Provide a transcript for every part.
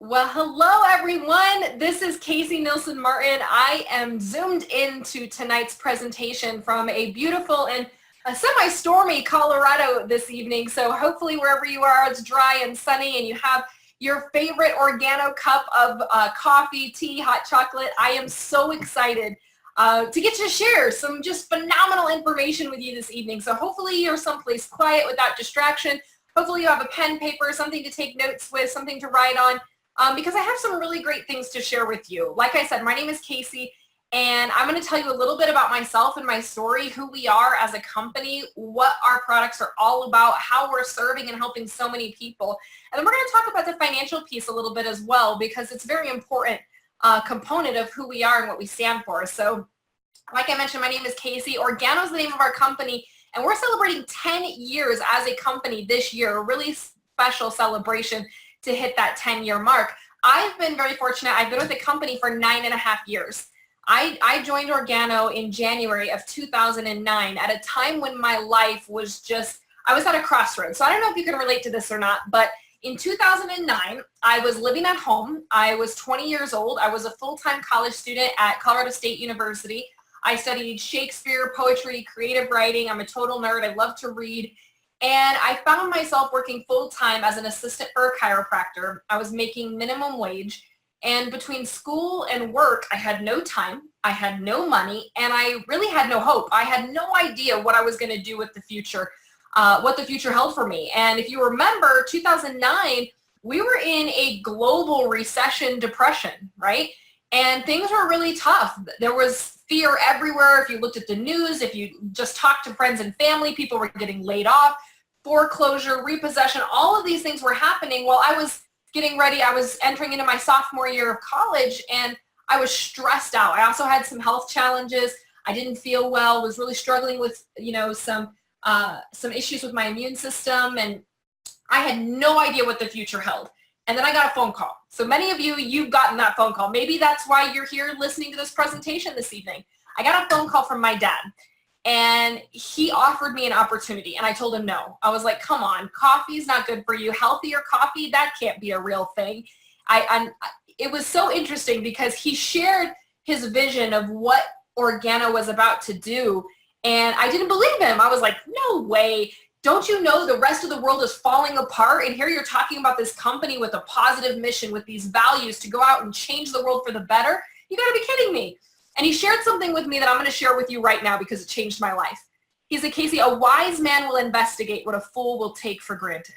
Well, hello everyone. This is Casey Nilsen Martin. I am zoomed into tonight's presentation from a beautiful and a semi-stormy Colorado this evening. So hopefully wherever you are, it's dry and sunny and you have your favorite Organo cup of coffee, tea, hot chocolate. I am so excited to get to share some just phenomenal information with you this evening. So hopefully you're someplace quiet without distraction. Hopefully you have a pen, paper, something to take notes with, something to write on. Because I have some really great things to share with you. Like I said, my name is Casey, and I'm going to tell you a little bit about myself and my story, who we are as a company, what our products are all about, how we're serving and helping so many people. And then we're going to talk about the financial piece a little bit as well, because it's a very important component of who we are and what we stand for. So like I mentioned, my name is Casey. Organo is the name of our company, and we're celebrating 10 years as a company this year, a really special celebration to hit that 10-year mark. I've been very fortunate. I've been with the company for 9.5 years. I joined Organo in January of 2009 at a time when my life was just, I was at a crossroads. So I don't know if you can relate to this or not, but in 2009, I was living at home. I was 20 years old. I was a full-time college student at Colorado State University. I studied Shakespeare, poetry, creative writing. I'm a total nerd. I love to read. And I found myself working full-time as an assistant for a chiropractor. I was making minimum wage. And between school and work, I had no time, I had no money, and I really had no hope. I had no idea what I was going to do with the future, what the future held for me. And if you remember, 2009, we were in a global recession depression, right? And things were really tough. There was fear everywhere. If you looked at the news, if you just talked to friends and family, people were getting laid off. Foreclosure, repossession, all of these things were happening while I was getting ready. I was entering into my sophomore year of college, and I was stressed out. I also had some health challenges. I didn't feel well, was really struggling with, some issues with my immune system, and I had no idea what the future held. And then I got a phone call. So many of you, you've gotten that phone call. Maybe that's why you're here listening to this presentation this evening. I got a phone call from my dad. And he offered me an opportunity, and I told him no. I was like, come on, coffee's not good for you. Healthier coffee, that can't be a real thing. It was so interesting because he shared his vision of what Organo was about to do, and I didn't believe him. I was like, no way. Don't you know the rest of the world is falling apart, and here you're talking about this company with a positive mission, with these values to go out and change the world for the better? You gotta be kidding me. And he shared something with me that I'm going to share with you right now because it changed my life. He said, Casey, a wise man will investigate what a fool will take for granted.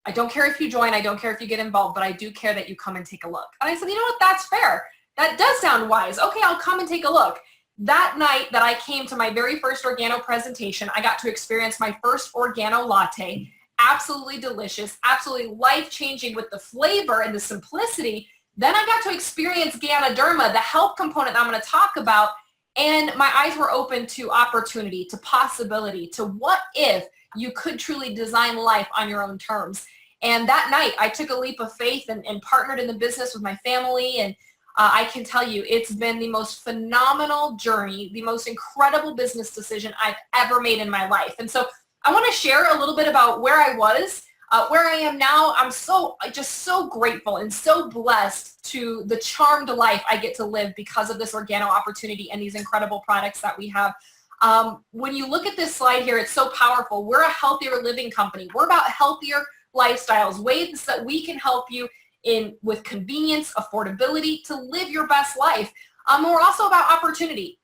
I don't care if you join. I don't care if you get involved, but I do care that you come and take a look. And I said, you know what? That's fair. That does sound wise. Okay, I'll come and take a look. That night that I came to my very first Organo presentation, I got to experience my first Organo latte. Absolutely delicious, absolutely life-changing with the flavor and the simplicity. Then I got to experience Ganoderma, the health component that I'm going to talk about, and my eyes were open to opportunity, to possibility, to what if you could truly design life on your own terms. And that night, I took a leap of faith and partnered in the business with my family, and I can tell you, it's been the most phenomenal journey, the most incredible business decision I've ever made in my life. And so I want to share a little bit about where I was. Where I am now. I'm just so grateful and so blessed to the charmed life I get to live because of this Organo opportunity and these incredible products that we have. When you look at this slide here, it's so powerful. We're a healthier living company. We're about healthier lifestyles, ways that we can help you with convenience, affordability, to live your best life. We're also about opportunity.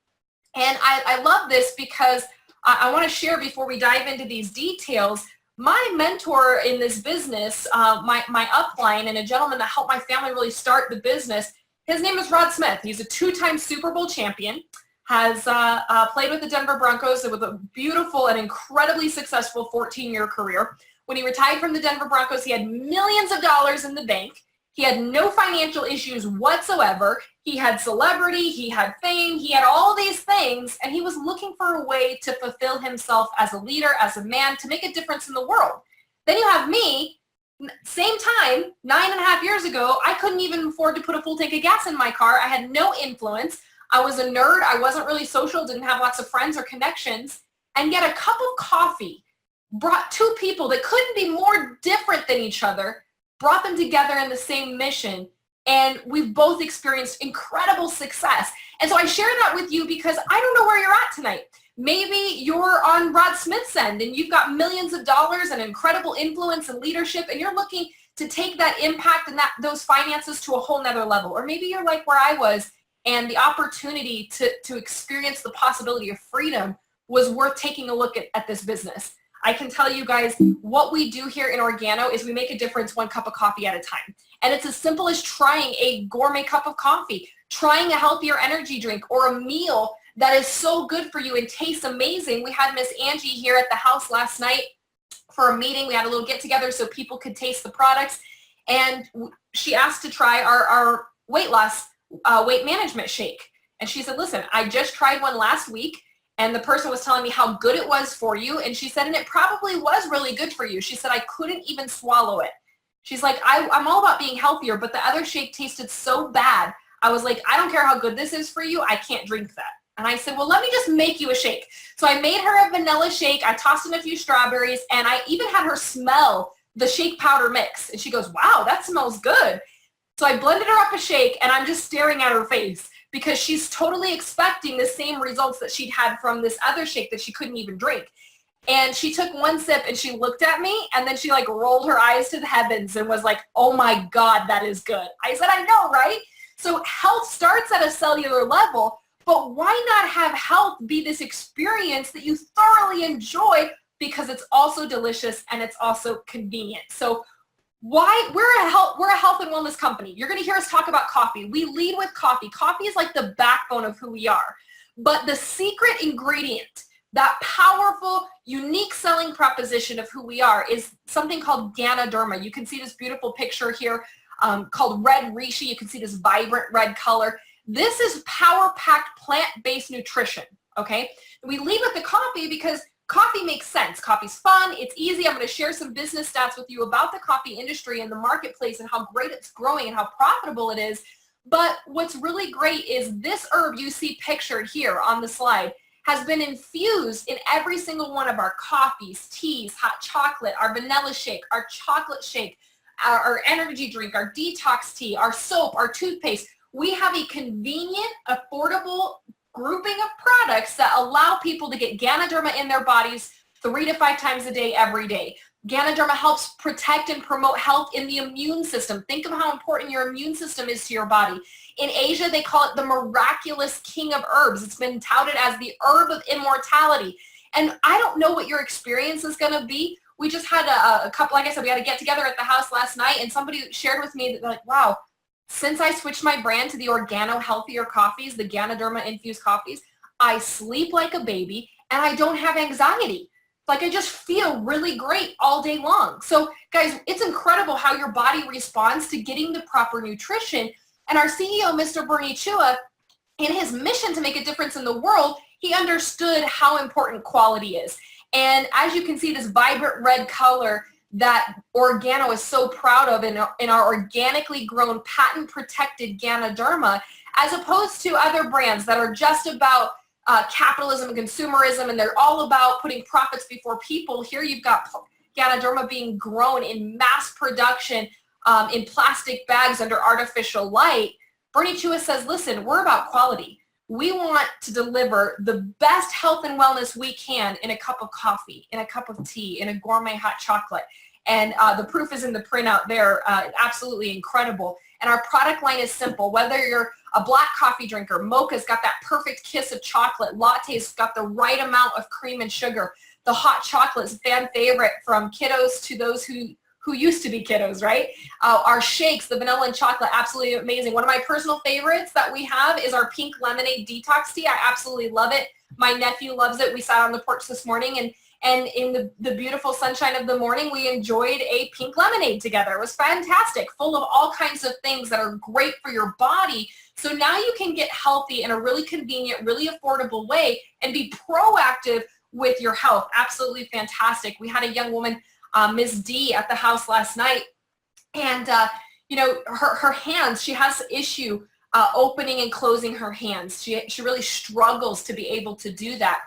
And I love this because I want to share before we dive into these details. My mentor in this business, my upline, and a gentleman that helped my family really start the business, his name is Rod Smith. He's a two-time Super Bowl champion, has played with the Denver Broncos with a beautiful and incredibly successful 14-year career. When he retired from the Denver Broncos, he had millions of dollars in the bank. He had no financial issues whatsoever. He had celebrity, he had fame, he had all these things, and he was looking for a way to fulfill himself as a leader, as a man, to make a difference in the world. Then you have me, same time, 9.5 years ago, I couldn't even afford to put a full tank of gas in my car. I had no influence. I was a nerd. I wasn't really social, didn't have lots of friends or connections. And yet a cup of coffee brought two people that couldn't be more different than each other, brought them together in the same mission and we've both experienced incredible success. And so I share that with you because I don't know where you're at tonight. Maybe you're on Rod Smith's end and you've got millions of dollars and incredible influence and leadership, and you're looking to take that impact and those finances to a whole nother level. Or maybe you're like where I was, and the opportunity to experience the possibility of freedom was worth taking a look at this business. I can tell you guys, what we do here in Organo is we make a difference one cup of coffee at a time. And it's as simple as trying a gourmet cup of coffee, trying a healthier energy drink, or a meal that is so good for you and tastes amazing. We had Miss Angie here at the house last night for a meeting. We had a little get together so people could taste the products. And she asked to try our weight loss, weight management shake. And she said, listen, I just tried one last week, and the person was telling me how good it was for you. And she said, and it probably was really good for you. She said, I couldn't even swallow it. She's like, I'm all about being healthier, but the other shake tasted so bad. I was like, I don't care how good this is for you. I can't drink that. And I said, well, let me just make you a shake. So I made her a vanilla shake. I tossed in a few strawberries, and I even had her smell the shake powder mix. And she goes, wow, that smells good. So I blended her up a shake, and I'm just staring at her face because she's totally expecting the same results that she'd had from this other shake that she couldn't even drink. And she took one sip and she looked at me, and then she like rolled her eyes to the heavens and was like, oh my God, that is good. I said, I know, right? So health starts at a cellular level, but why not have health be this experience that you thoroughly enjoy because it's also delicious and it's also convenient? So why we're a health and wellness company. You're going to hear us talk about coffee. We lead with coffee. Coffee is like the backbone of who we are. But the secret ingredient, that powerful, unique selling proposition of who we are, is something called Ganoderma. You can see this beautiful picture here called Red Reishi. You can see this vibrant red color. This is power-packed plant-based nutrition, okay? We lead with the coffee because coffee makes sense. Coffee's fun. It's easy. I'm going to share some business stats with you about the coffee industry and the marketplace and how great it's growing and how profitable it is. But what's really great is this herb you see pictured here on the slide has been infused in every single one of our coffees, teas, hot chocolate, our vanilla shake, our chocolate shake, our energy drink, our detox tea, our soap, our toothpaste. We have a convenient, affordable grouping of products that allow people to get Ganoderma in their bodies 3 to 5 times a day, every day. Ganoderma helps protect and promote health in the immune system. Think of how important your immune system is to your body. In Asia, they call it the miraculous king of herbs. It's been touted as the herb of immortality. And I don't know what your experience is going to be. We just had a couple, like I said, we had a get together at the house last night, and somebody shared with me that they're like, wow, since I switched my brand to the Organo healthier coffees, the Ganoderma infused coffees, I sleep like a baby and I don't have anxiety. Like I just feel really great all day long. So guys, it's incredible how your body responds to getting the proper nutrition. And our CEO, Mr. Bernie Chua, in his mission to make a difference in the world, he understood how important quality is. And as you can see, this vibrant red color that Organo is so proud of in our organically grown, patent-protected Ganoderma, as opposed to other brands that are just about capitalism and consumerism, and they're all about putting profits before people. Here you've got Ganoderma being grown in mass production in plastic bags under artificial light. Bernie Chua says, listen, we're about quality. We want to deliver the best health and wellness we can in a cup of coffee, in a cup of tea, in a gourmet hot chocolate. And the proof is in the printout there. Absolutely incredible. And our product line is simple. Whether you're a black coffee drinker, mocha's got that perfect kiss of chocolate, latte's got the right amount of cream and sugar, the hot chocolate's fan favorite from kiddos to those who used to be kiddos, right? Our shakes, the vanilla and chocolate, absolutely amazing. One of my personal favorites that we have is our pink lemonade detox tea. I absolutely love it. My nephew loves it. We sat on the porch this morning and in the beautiful sunshine of the morning, we enjoyed a pink lemonade together. It was fantastic, full of all kinds of things that are great for your body. So now you can get healthy in a really convenient, really affordable way and be proactive with your health. Absolutely fantastic. We had a young woman, Ms. D, at the house last night, and her hands, she has issue opening and closing her hands. She really struggles to be able to do that.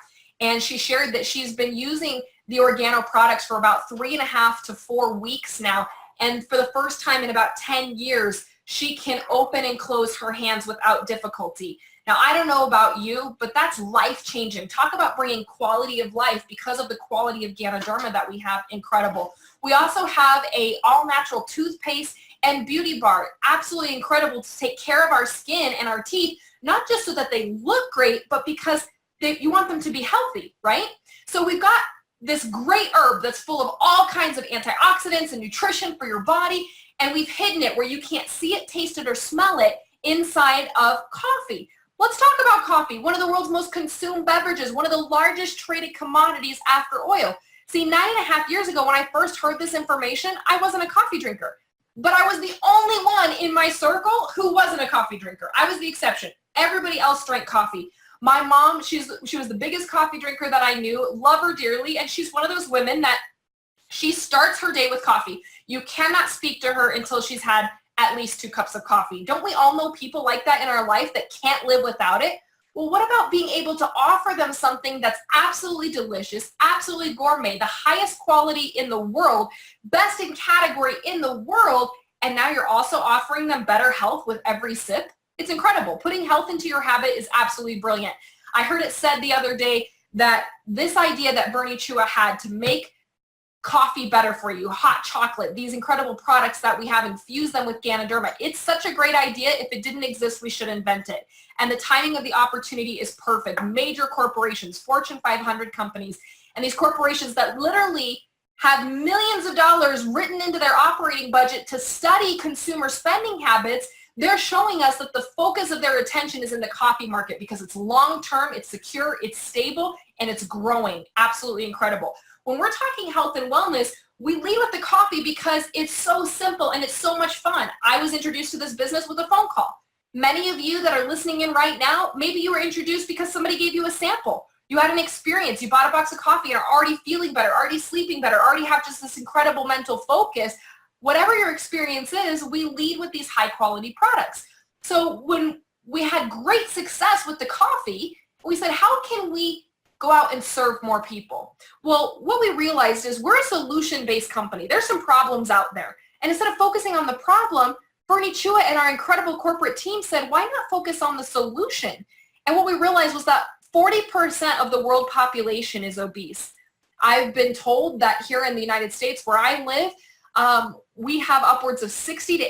And she shared that she's been using the Organo products for about 3.5 to 4 weeks now. And for the first time in about 10 years, she can open and close her hands without difficulty. Now, I don't know about you, but that's life-changing. Talk about bringing quality of life because of the quality of Ganoderma that we have. Incredible. We also have a all-natural toothpaste and beauty bar. Absolutely incredible to take care of our skin and our teeth, not just so that they look great, but because you want them to be healthy, right? So we've got this great herb that's full of all kinds of antioxidants and nutrition for your body, and we've hidden it where you can't see it, taste it, or smell it inside of coffee. Let's talk about coffee, one of the world's most consumed beverages, one of the largest traded commodities after oil. See, 9.5 years ago when I first heard this information, I wasn't a coffee drinker, but I was the only one in my circle who wasn't a coffee drinker. I was the exception. Everybody else drank coffee. My mom, she was the biggest coffee drinker that I knew, love her dearly, and she's one of those women that she starts her day with coffee. You cannot speak to her until she's had at least 2 cups of coffee. Don't we all know people like that in our life that can't live without it? Well, what about being able to offer them something that's absolutely delicious, absolutely gourmet, the highest quality in the world, best in category in the world, and now you're also offering them better health with every sip? It's incredible. Putting health into your habit is absolutely brilliant. I heard it said the other day that this idea that Bernie Chua had to make coffee better for you, hot chocolate, these incredible products that we have, infuse them with Ganoderma. It's such a great idea. If it didn't exist, we should invent it. And the timing of the opportunity is perfect. Major corporations, Fortune 500 companies, and these corporations that literally have millions of dollars written into their operating budget to study consumer spending habits, they're showing us that the focus of their attention is in the coffee market because it's long-term, it's secure, it's stable, and it's growing. Absolutely incredible. When we're talking health and wellness, we lead with the coffee because it's so simple and it's so much fun. I was introduced to this business with a phone call. Many of you that are listening in right now, maybe you were introduced because somebody gave you a sample. You had an experience, you bought a box of coffee and are already feeling better, already sleeping better, already have just this incredible mental focus. Whatever your experience is, we lead with these high quality products. So when we had great success with the coffee, we said, how can we go out and serve more people? Well, what we realized is we're a solution-based company. There's some problems out there. And instead of focusing on the problem, Bernie Chua and our incredible corporate team said, why not focus on the solution? And what we realized was that 40% of the world population is obese. I've been told that here in the United States where I live, we have upwards of 60 to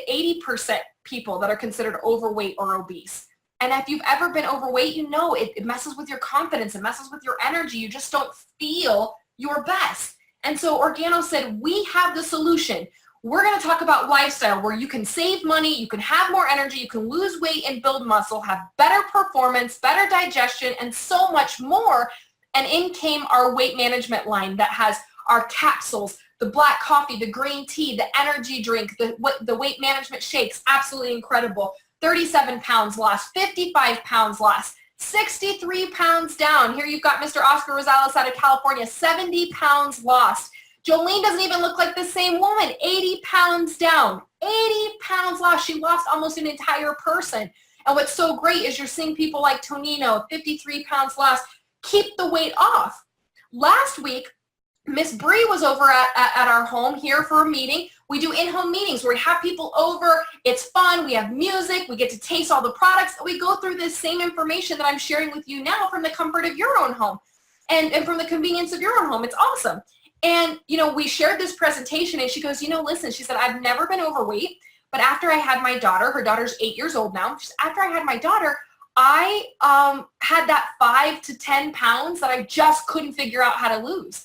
80% people that are considered overweight or obese. And if you've ever been overweight, you know it messes with your confidence, it messes with your energy. You just don't feel your best. And so Organo said, we have the solution. We're going to talk about lifestyle where you can save money, you can have more energy, you can lose weight and build muscle, have better performance, better digestion, and so much more. And in came our weight management line that has our capsules, the black coffee, the green tea, the energy drink, the weight management shakes. Absolutely incredible. 37 pounds lost, 55 pounds lost, 63 pounds down. Here you've got Mr. Oscar Rosales out of California, 70 pounds lost. Jolene doesn't even look like the same woman, 80 pounds down, 80 pounds lost. She lost almost an entire person. And what's so great is you're seeing people like Tonino, 53 pounds lost, keep the weight off. Last week, Miss Bree was over at our home here for a meeting. We do in-home meetings where we have people over. It's fun. We have music. We get to taste all the products. We go through this same information that I'm sharing with you now from the comfort of your own home and from the convenience of your own home. It's awesome. And, you know, we shared this presentation and she goes, you know, listen, she said, I've never been overweight, but after I had my daughter, her daughter's 8 years old now. After I had my daughter, I had that 5 to 10 pounds that I just couldn't figure out how to lose.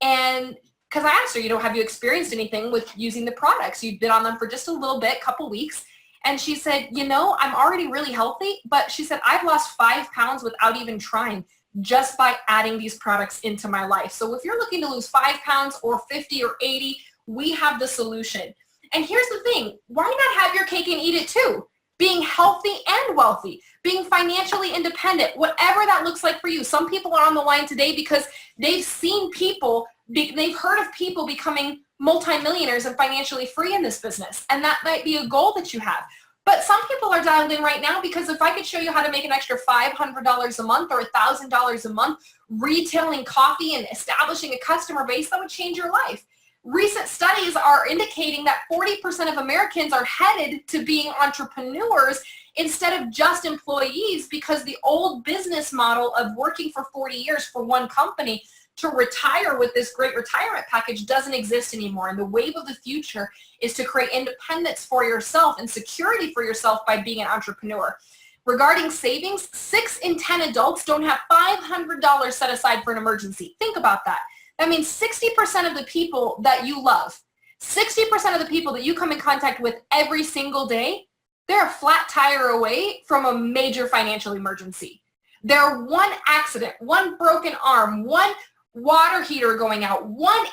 And because I asked her, you know, have you experienced anything with using the products? You've been on them for just a little bit, couple weeks. And she said, you know, I'm already really healthy, but she said, I've lost 5 pounds without even trying, just by adding these products into my life. So if you're looking to lose 5 pounds or 50 or 80, we have the solution. And here's the thing, why not have your cake and eat it too? Being healthy and wealthy, being financially independent, whatever that looks like for you. Some people are on the line today because they've seen people, they've heard of people becoming multimillionaires and financially free in this business. And that might be a goal that you have. But some people are dialed in right now because if I could show you how to make an extra $500 a month or $1,000 a month retailing coffee and establishing a customer base, that would change your life. Recent studies are indicating that 40% of Americans are headed to being entrepreneurs instead of just employees, because the old business model of working for 40 years for one company to retire with this great retirement package doesn't exist anymore. And the wave of the future is to create independence for yourself and security for yourself by being an entrepreneur. Regarding savings, 6 in 10 adults don't have $500 set aside for an emergency. Think about that. That means 60% of the people that you love, 60% of the people that you come in contact with every single day, they're a flat tire away from a major financial emergency. They're one accident, one broken arm, one water heater going out,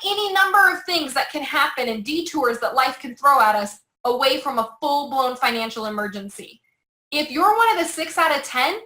any number of things that can happen and detours that life can throw at us away from a full-blown financial emergency. If you're one of the 6 out of 10,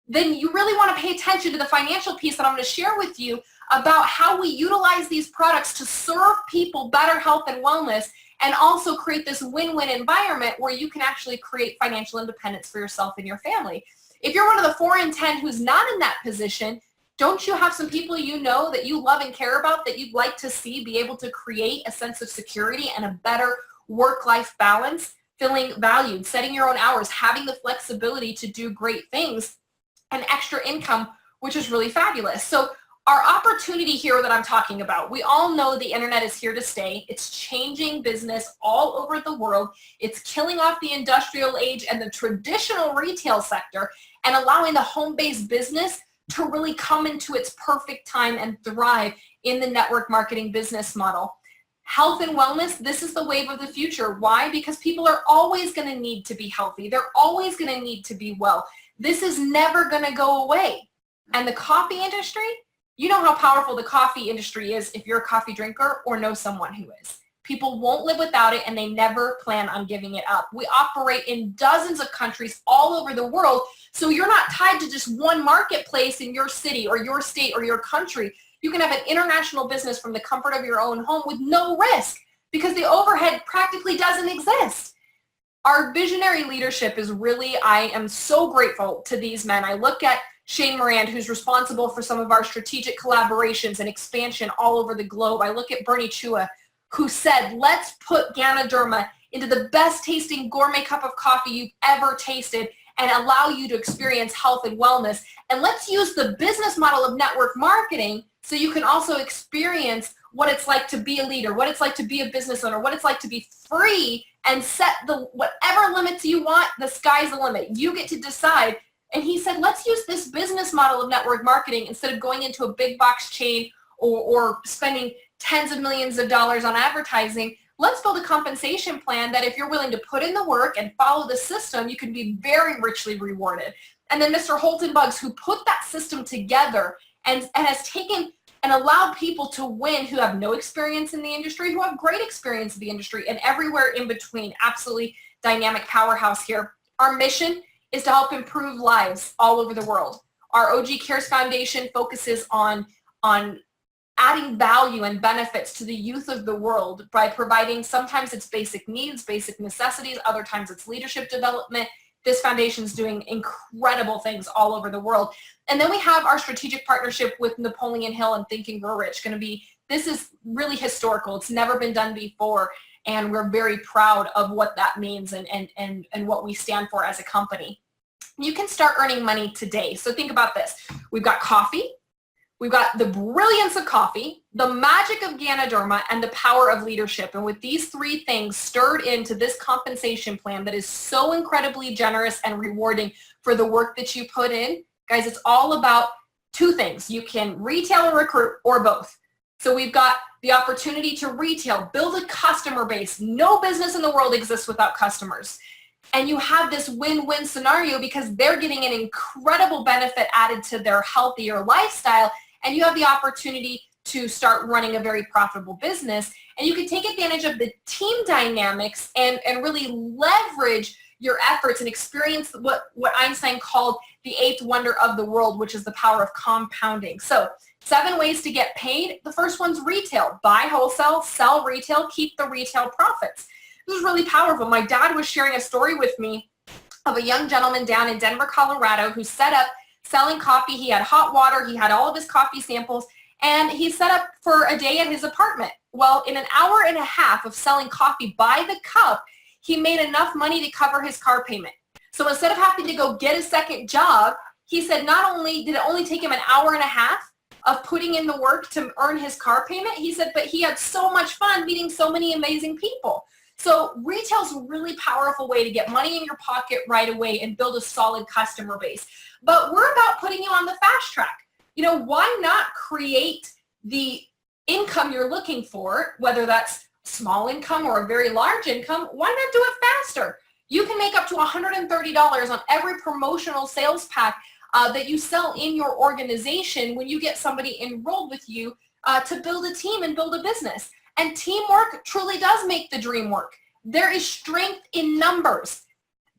then you really want to pay attention to the financial piece that I'm going to share with you about how we utilize these products to serve people better health and wellness, and also create this win-win environment where you can actually create financial independence for yourself and your family. If you're one of the 4 in 10 who's not in that position, don't you have some people you know that you love and care about that you'd like to see be able to create a sense of security and a better work-life balance, feeling valued, setting your own hours, having the flexibility to do great things, and extra income, which is really fabulous. So our opportunity here that I'm talking about, we all know the internet is here to stay. It's changing business all over the world. It's killing off the industrial age and the traditional retail sector and allowing the home-based business to really come into its perfect time and thrive in the network marketing business model. Health and wellness, this is the wave of the future. Why? Because people are always going to need to be healthy. They're always going to need to be well. This is never going to go away. And the coffee industry, you know how powerful the coffee industry is if you're a coffee drinker or know someone who is. People won't live without it, and they never plan on giving it up. We operate in dozens of countries all over the world, so you're not tied to just one marketplace in your city or your state or your country. You can have an international business from the comfort of your own home with no risk, because the overhead practically doesn't exist. Our visionary leadership is really, I am so grateful to these men. I look at Shane Morand, who's responsible for some of our strategic collaborations and expansion all over the globe. I look at Bernie Chua, who said, let's put Ganoderma into the best tasting gourmet cup of coffee you've ever tasted and allow you to experience health and wellness. And let's use the business model of network marketing so you can also experience what it's like to be a leader, what it's like to be a business owner, what it's like to be free and set the whatever limits you want. The sky's the limit. You get to decide. And he said, let's use this business model of network marketing instead of going into a big box chain or spending tens of millions of dollars on advertising. Let's build a compensation plan that if you're willing to put in the work and follow the system, you can be very richly rewarded. And then Mr. Holton Buggs, who put that system together and has taken and allowed people to win who have no experience in the industry, who have great experience in the industry, and everywhere in between. Absolutely dynamic powerhouse here. Our mission is to help improve lives all over the world. Our OG Cares Foundation focuses on adding value and benefits to the youth of the world by providing, sometimes it's basic needs, basic necessities, other times it's leadership development. This foundation is doing incredible things all over the world. And then we have our strategic partnership with Napoleon Hill and Think and Grow Rich. This is really historical. It's never been done before. And we're very proud of what that means and what we stand for as a company. You can start earning money today. So think about this. We've got coffee. We've got the brilliance of coffee, the magic of Ganoderma, and the power of leadership. And with these 3 things stirred into this compensation plan that is so incredibly generous and rewarding for the work that you put in, guys, it's all about 2 things. You can retail and recruit, or both. So we've got the opportunity to retail, build a customer base. No business in the world exists without customers. And you have this win-win scenario because they're getting an incredible benefit added to their healthier lifestyle, and you have the opportunity to start running a very profitable business. And you can take advantage of the team dynamics and really leverage your efforts and experience what Einstein called the 8th wonder of the world, which is the power of compounding. So 7 ways to get paid. The first one's retail. Buy wholesale, sell retail, keep the retail profits. This is really powerful. My dad was sharing a story with me of a young gentleman down in Denver, Colorado, who set up selling coffee. He had hot water. He had all of his coffee samples, and he set up for a day at his apartment. Well, in an hour and a half of selling coffee by the cup, he made enough money to cover his car payment. So instead of having to go get a second job, he said not only did it only take him an hour and a half of putting in the work to earn his car payment, he said, but he had so much fun meeting so many amazing people. So retail's a really powerful way to get money in your pocket right away and build a solid customer base. But we're about putting you on the fast track. You know, why not create the income you're looking for, whether that's small income or a very large income? Why not do it faster? You can make up to $130 on every promotional sales pack that you sell in your organization when you get somebody enrolled with you to build a team and build a business. And teamwork truly does make the dream work. There is strength in numbers.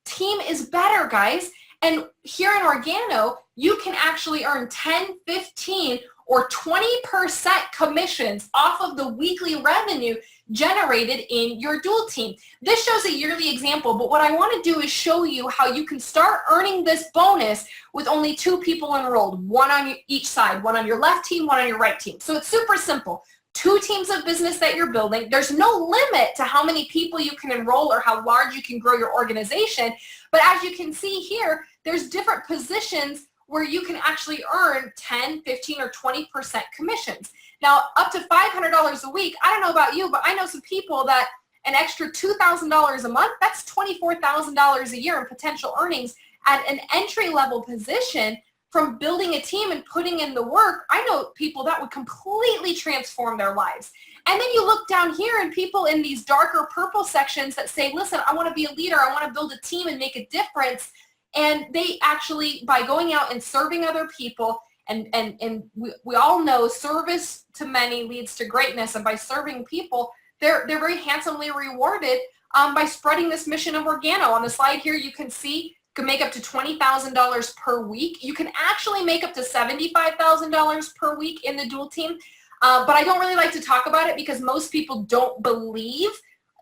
Team is better, guys. And here in Organo, you can actually earn 10, 15, or 20% commissions off of the weekly revenue generated in your dual team. This shows a yearly example, but what I want to do is show you how you can start earning this bonus with only 2 people enrolled, one on each side, one on your left team, one on your right team. So it's super simple. 2 teams of business that you're building. There's no limit to how many people you can enroll or how large you can grow your organization. But as you can see here, there's different positions where you can actually earn 10, 15, or 20% commissions. Now, up to $500 a week, I don't know about you, but I know some people that an extra $2,000 a month, that's $24,000 a year in potential earnings at an entry-level position from building a team and putting in the work. I know people that would completely transform their lives. And then you look down here and people in these darker purple sections that say, listen, I want to be a leader, I want to build a team and make a difference. And they actually, by going out and serving other people, and we all know service to many leads to greatness, and by serving people, they're very handsomely rewarded by spreading this mission of Organo. On the slide here, you can see you can make up to $20,000 per week. You can actually make up to $75,000 per week in the dual team, but I don't really like to talk about it because most people don't believe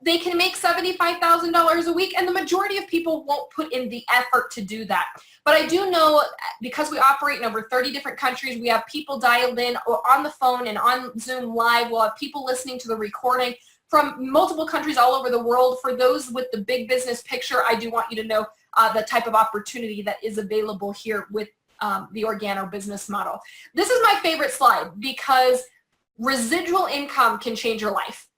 they can make $75,000 a week, and the majority of people won't put in the effort to do that. But I do know, because we operate in over 30 different countries, we have people dialed in on the phone and on Zoom Live. We'll have people listening to the recording from multiple countries all over the world. For those with the big business picture, I do want you to know the type of opportunity that is available here with the Organo business model. This is my favorite slide because residual income can change your life.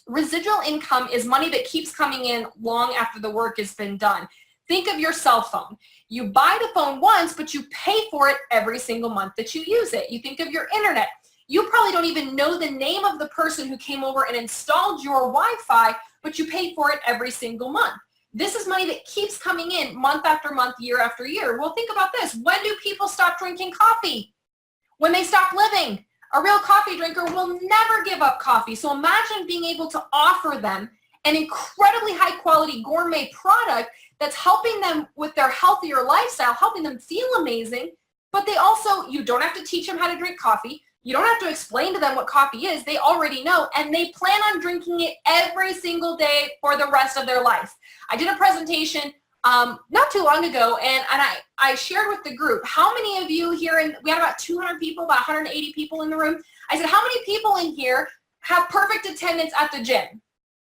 Residual income is money that keeps coming in long after the work has been done. Think of your cell phone. You buy the phone once, but you pay for it every single month that you use it. You think of your internet. You probably don't even know the name of the person who came over and installed your Wi-Fi, but you pay for it every single month. This is money that keeps coming in month after month, year after year. Well, think about this. When do people stop drinking coffee? When they stop living. A real coffee drinker will never give up coffee. So imagine being able to offer them an incredibly high quality gourmet product that's helping them with their healthier lifestyle, helping them feel amazing, but they also, you don't have to teach them how to drink coffee. You don't have to explain to them what coffee is. They already know, and they plan on drinking it every single day for the rest of their life. I did a presentation not too long ago, and I shared with the group, how many of you here, we had about 200 people, about 180 people in the room. I said, how many people in here have perfect attendance at the gym?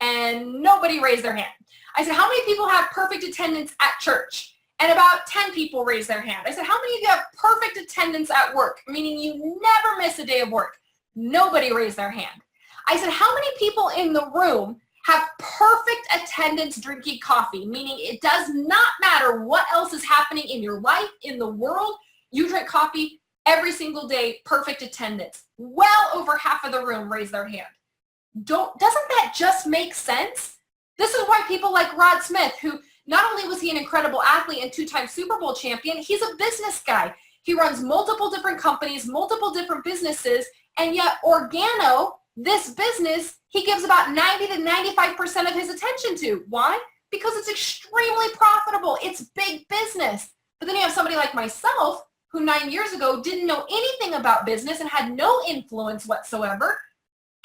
And nobody raised their hand. I said, how many people have perfect attendance at church? And about 10 people raised their hand. I said, how many of you have perfect attendance at work, meaning you never miss a day of work? Nobody raised their hand. I said, how many people in the room have perfect attendance drinking coffee, meaning it does not matter what else is happening in your life, in the world, you drink coffee every single day, perfect attendance? Well over half of the room raised their hand. Doesn't that just make sense? This is why people like Rod Smith, who not only was he an incredible athlete and 2-time Super Bowl champion, he's a business guy. He runs multiple different companies, multiple different businesses, and yet Organo, this business, he gives about 90 to 95% of his attention to. Why? Because it's extremely profitable. It's big business. But then you have somebody like myself, who 9 years ago didn't know anything about business and had no influence whatsoever,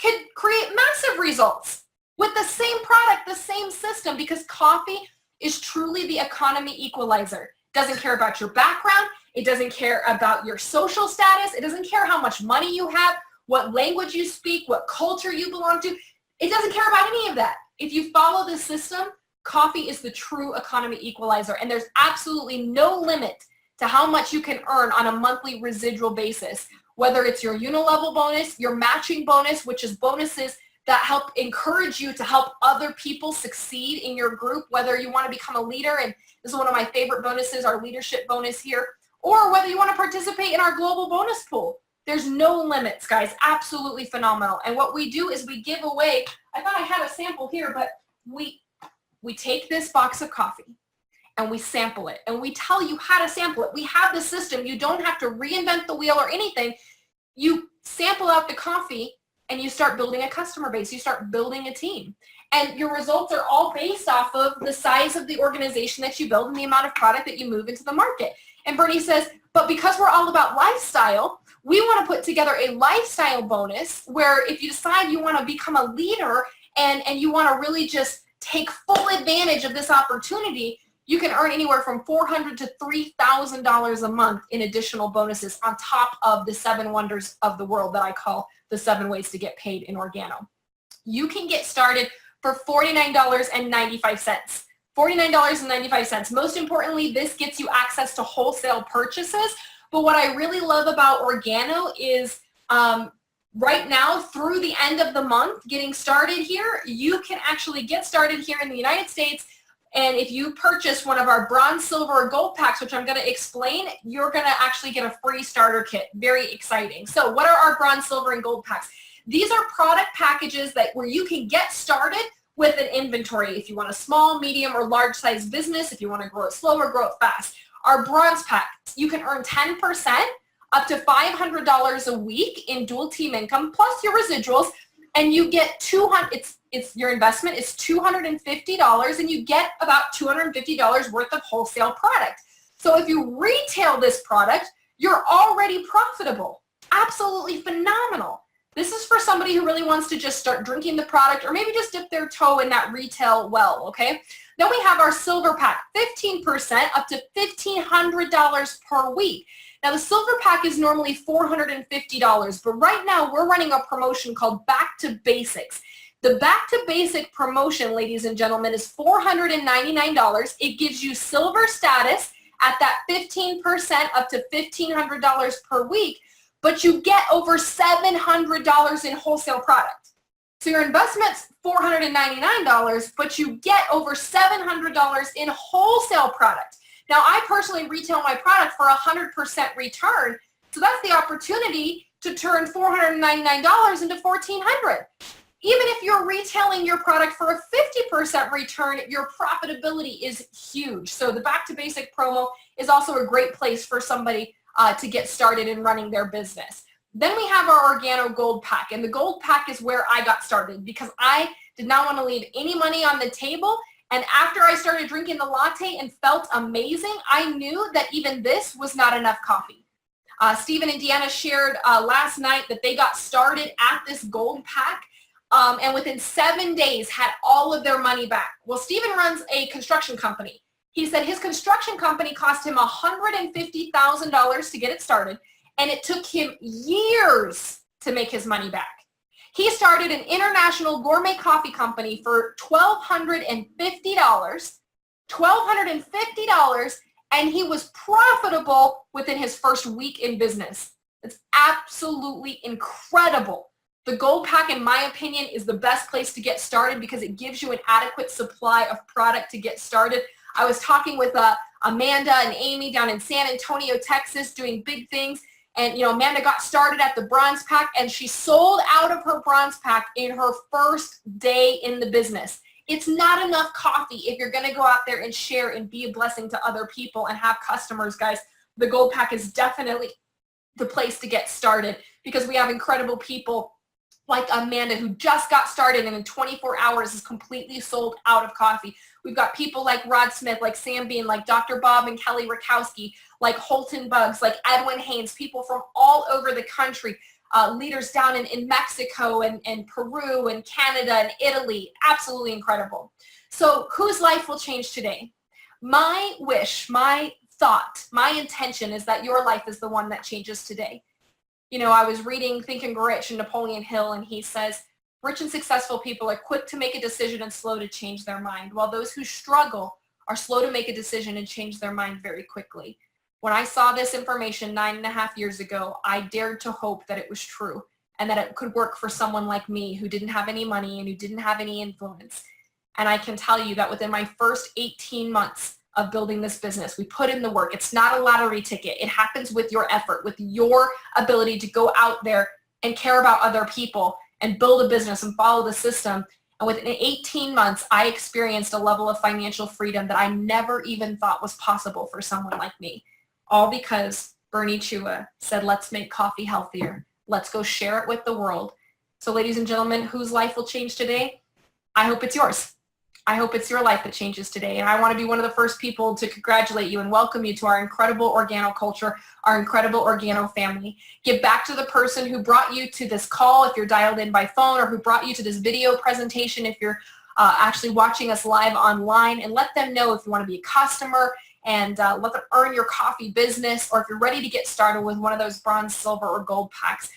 could create massive results with the same product, the same system, because coffee is truly the economy equalizer. It doesn't care about your background. It doesn't care about your social status. It doesn't care how much money you have. what language you speak, what culture you belong to. It doesn't care about any of that. If you follow this system, coffee is the true economy equalizer, and there's absolutely no limit to how much you can earn on a monthly residual basis, whether it's your unilevel bonus, your matching bonus, which is bonuses that help encourage you to help other people succeed in your group, whether you want to become a leader, and this is one of my favorite bonuses, our leadership bonus here, or whether you want to participate in our global bonus pool. There's no limits, guys. Absolutely phenomenal. And what we do is we give away, I thought I had a sample here, but we take this box of coffee and we sample it, and we tell you how to sample it. We have the system. You don't have to reinvent the wheel or anything. You sample out the coffee and you start building a customer base. You start building a team. And your results are all based off of the size of the organization that you build and the amount of product that you move into the market. And Bernie says, but because we're all about lifestyle, we want to put together a lifestyle bonus where if you decide you want to become a leader and you want to really just take full advantage of this opportunity, you can earn anywhere from $400 to $3,000 a month in additional bonuses on top of the 7 wonders of the world that I call the 7 ways to get paid in Organo. You can get started for $49.95. $49.95. Most importantly, this gets you access to wholesale purchases. But what I really love about Organo is right now through the end of the month, getting started here, you can actually get started here in the United States. And if you purchase one of our bronze, silver, or gold packs, which I'm going to explain, you're going to actually get a free starter kit. Very exciting. So what are our bronze, silver, and gold packs? These are product packages where you can get started with an inventory. If you want a small, medium, or large size business, if you want to grow it slow or grow it fast. Our bronze packs, you can earn 10% up to $500 a week in dual team income plus your residuals, and you get your investment is $250, and you get about $250 worth of wholesale product. So if you retail this product, you're already profitable. Absolutely phenomenal. This is for somebody who really wants to just start drinking the product or maybe just dip their toe in that retail well, okay? Then we have our silver pack, 15% up to $1,500 per week. Now the silver pack is normally $450, but right now we're running a promotion called Back to Basics. The Back to Basic promotion, ladies and gentlemen, is $499. It gives you silver status at that 15% up to $1,500 per week, but you get over $700 in wholesale product. So your investment's $499, but you get over $700 in wholesale product. Now, I personally retail my product for 100% return, so that's the opportunity to turn $499 into $1,400. Even if you're retailing your product for a 50% return, your profitability is huge. So the Back to Basic promo is also a great place for somebody to get started in running their business. Then we have our Organo Gold Pack, and the Gold Pack is where I got started because I did not want to leave any money on the table. And after I started drinking the latte and felt amazing, I knew that even this was not enough coffee. Stephen and Deanna shared last night that they got started at this Gold Pack and within 7 days had all of their money back. Well, Stephen runs a construction company. He said his construction company cost him $150,000 to get it started, and it took him years to make his money back. He started an international gourmet coffee company for $1,250, and he was profitable within his first week in business. It's absolutely incredible. The Gold Pack, in my opinion, is the best place to get started because it gives you an adequate supply of product to get started. I was talking with Amanda and Amy down in San Antonio, Texas, doing big things. And, Amanda got started at the bronze pack, and she sold out of her bronze pack in her first day in the business. It's not enough coffee if you're going to go out there and share and be a blessing to other people and have customers, guys. The Gold Pack is definitely the place to get started because we have incredible people like Amanda who just got started and in 24 hours is completely sold out of coffee. We've got people like Rod Smith, like Sam Bean, like Dr. Bob and Kelly Rakowski, like Holton Bugs, like Edwin Haynes, people from all over the country, leaders down in Mexico and Peru and Canada and Italy. Absolutely incredible. So whose life will change today? My wish, my thought, my intention is that your life is the one that changes today. I was reading Think and Grow Rich and Napoleon Hill, and he says, rich and successful people are quick to make a decision and slow to change their mind, while those who struggle are slow to make a decision and change their mind very quickly. When I saw this information 9.5 years ago, I dared to hope that it was true and that it could work for someone like me who didn't have any money and who didn't have any influence. And I can tell you that within my first 18 months of building this business, we put in the work. It's not a lottery ticket. It happens with your effort, with your ability to go out there and care about other people and build a business and follow the system. And within 18 months, I experienced a level of financial freedom that I never even thought was possible for someone like me. All because Bernie Chua said, let's make coffee healthier. Let's go share it with the world. So ladies and gentlemen, whose life will change today? I hope it's yours. I hope it's your life that changes today. And I want to be one of the first people to congratulate you and welcome you to our incredible organo culture, our incredible organo family. Give back to the person who brought you to this call if you're dialed in by phone, or who brought you to this video presentation if you're actually watching us live online, and let them know if you want to be a customer, and let them earn your coffee business, or if you're ready to get started with one of those bronze, silver, or gold packs.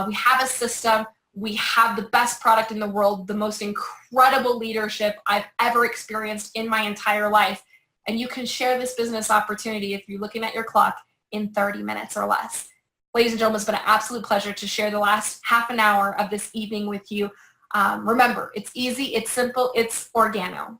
We have a system. We have the best product in the world, the most incredible leadership I've ever experienced in my entire life. And you can share this business opportunity, if you're looking at your clock, in 30 minutes or less. Ladies and gentlemen, it's been an absolute pleasure to share the last half an hour of this evening with you. Remember, it's easy, it's simple, it's organo.